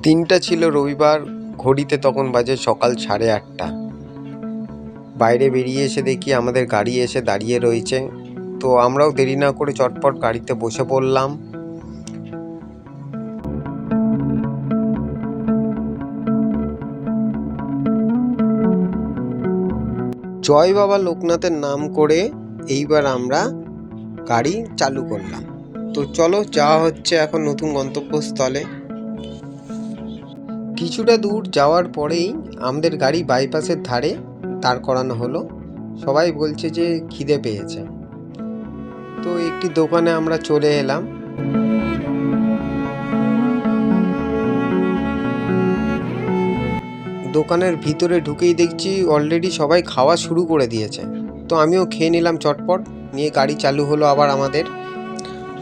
দিনটা ছিল রবিবার। ঘড়িতে তখন বাজে সকাল 8:30। বাইরে বেরিয়ে এসে দেখি আমাদের গাড়ি এসে দাঁড়িয়ে রয়েছে। তো আমরাও দেরি না করে চটপট গাড়িতে বসে পড়লাম। জয় বাবা লোকনাথের নাম করে এইবার আমরা গাড়ি চালু করলাম। তো চলো, যাওয়া হচ্ছে এখন নতুন গন্তব্যস্থলে। কিছুটা দূর যাওয়ার পরেই আমাদের গাড়ি বাইপাসের ধারে দাঁড় করানো হলো। সবাই বলছে যে খিদে পেয়েছে। তো একটি দোকানে আমরা চলে এলাম। দোকানের ভিতরে ঢুকেই দেখছি অলরেডি সবাই খাওয়া শুরু করে দিয়েছে। তো আমিও খেয়ে নিলাম চটপট, নিয়ে গাড়ি চালু হলো আবার আমাদের।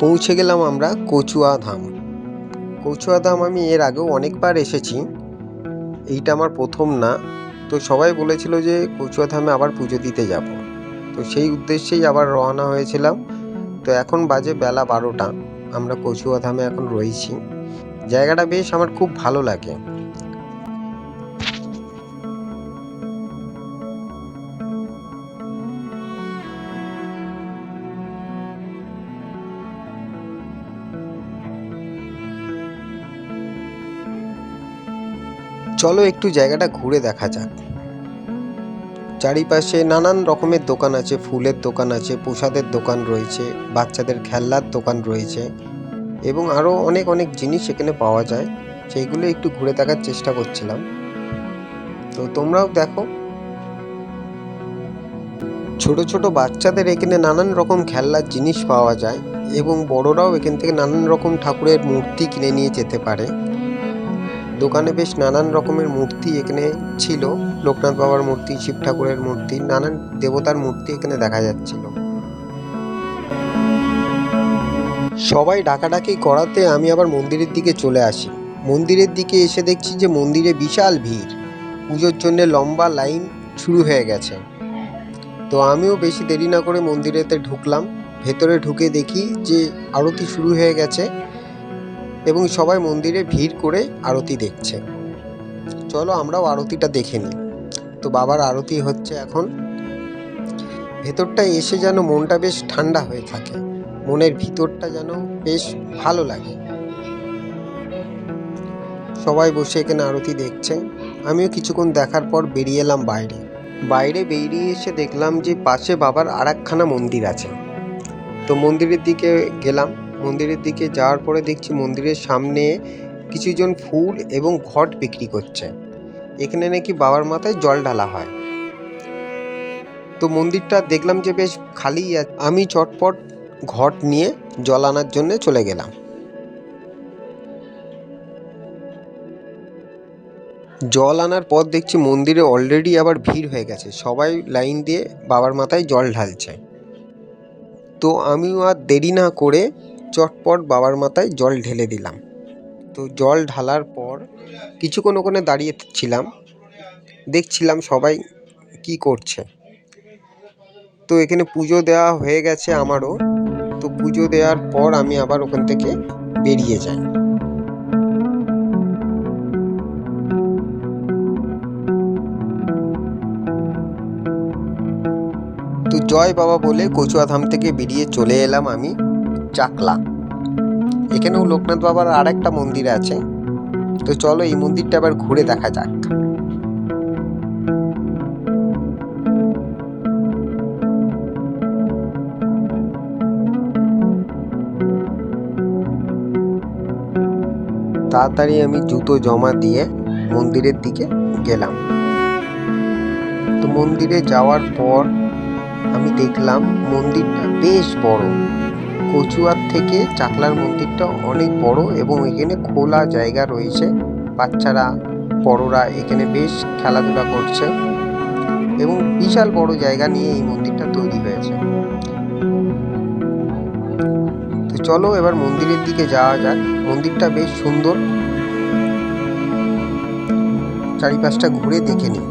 পৌঁছে গেলাম আমরা কচুয়া ধাম। কচুয়া ধাম আমি এর আগেও অনেকবার এসেছি, এইটা আমার প্রথম না। তো সবাই বলেছিল যে কচুয়া ধামে আবার পুজো দিতে যাব। তো সেই উদ্দেশ্যেই আবার রওনা হয়েছিলাম। তো এখন বাজে বেলা 12টা, আমরা কচুয়া ধামে এখন রয়েছি। জায়গাটা বেশ আমার খুব ভালো লাগে। চলো একটু জায়গাটা ঘুরে দেখা যাক। চারিপাশে নানান রকমের দোকান আছে, ফুলের দোকান আছে, প্রসাদের দোকান রয়েছে, বাচ্চাদের খেলনার দোকান রয়েছে এবং আরও অনেক অনেক জিনিস এখানে পাওয়া যায়। সেইগুলো একটু ঘুরে দেখার চেষ্টা করছিলাম। তো তোমরাও দেখো। ছোট ছোট বাচ্চাদের এখানে নানান রকম খেলনার জিনিস পাওয়া যায় এবং বড়রাও এখান থেকে নানান রকম ঠাকুরের মূর্তি কিনে নিয়ে যেতে পারে। দোকানে বেশ নানান রকমের মূর্তি এখানে ছিল, লোকনাথ বাবার মূর্তি, শিব ঠাকুরের মূর্তি, নানান দেবতার মূর্তি এখানে দেখা যাচ্ছিল। সবাই ডাকাডাকি করাতে আমি আবার মন্দিরের দিকে চলে আসি। মন্দিরের দিকে এসে দেখছি যে মন্দিরে বিশাল ভিড়, পুজোর জন্য লম্বা লাইন শুরু হয়ে গেছে। তো আমিও বেশি দেরি না করে মন্দিরেতে ঢুকলাম। ভেতরে ঢুকে দেখি যে আরতি শুরু হয়ে গেছে এবং সবাই মন্দিরে ভিড় করে আরতি দেখছে। চলো আমরাও আরতিটা দেখে নিই। তো বাবার আরতি হচ্ছে এখন। ভেতরটায় এসে যেন মনটা বেশ ঠান্ডা হয়ে থাকে, মনের ভিতরটা যেন বেশ ভালো লাগে। সবাই বসে এখানে আরতি দেখছে। আমিও কিছুক্ষণ দেখার পর বেরিয়ে এলাম বাইরে। বাইরে বেরিয়ে এসে দেখলাম যে পাশে বাবার আরেকখানা মন্দির আছে। তো মন্দিরের দিকে গেলাম। মন্দিরের দিকে যাওয়ার পরে দেখছি মন্দিরের সামনে কিছুজন ফুল এবং ঘট বিক্রি করছে। এখানে নাকি বাবার মাথায় জল ঢালা হয়। তো মন্দিরটা দেখলাম যে বেশ খালি আছে। আমি চটপট ঘট নিয়ে জল আনার জন্য চলে গেলাম। জল আনার পর দেখছি মন্দিরে অলরেডি আবার ভিড় হয়ে গেছে, সবাই লাইন দিয়ে বাবার মাথায় জল ঢালছে। তো আমিও আর দেরি না করে চটপট বাবার মাথায় জল ঢেলে দিলাম। তো জল ঢালার পর কিছুক্ষণ ওখানে দাঁড়িয়ে ছিলাম, দেখছিলাম সবাই কি করছে। তো এখানে পুজো দেওয়া হয়ে গেছে আমারও। তো পুজো দেওয়ার পর আমি আবার ওখান থেকে বেরিয়ে যাই। তো জয় বাবা বলে কচুয়া ধাম থেকে বেরিয়ে চলে এলাম আমি চাকলা। এখানেও লোকনাথ বাবার আর একটা মন্দির আছে। তো চলো এই মন্দিরটা আবার ঘুরে দেখা যাক। তাড়াতাড়ি আমি জুতো জমা দিয়ে মন্দিরের দিকে গেলাম। তো মন্দিরে যাওয়ার পর আমি দেখলাম মন্দিরটা বেশ বড়। কচুয়ার থেকে চাকলার মন্দিরটা অনেক বড় এবং এখানে খোলা জায়গা রয়েছে। বাচ্চারা বড়রা এখানে বেশ খেলাধুলা করছে এবং বিশাল বড় জায়গা নিয়ে এই মন্দিরটা তৈরি হয়েছে। তো চলো এবার মন্দিরের দিকে যাওয়া যাক। মন্দিরটা বেশ সুন্দর, চারিপাশটা ঘুরে দেখে নিই।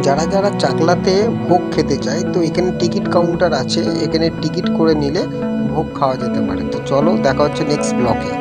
যারা যারা চাকলাতে ভোগ খেতে চায় তো এখানে টিকিট কাউন্টার আছে, এখানে টিকিট করে নিলে ভোগ খাওয়া যেতে পারে। তো চলো দেখা হচ্ছে নেক্সট ব্লকে।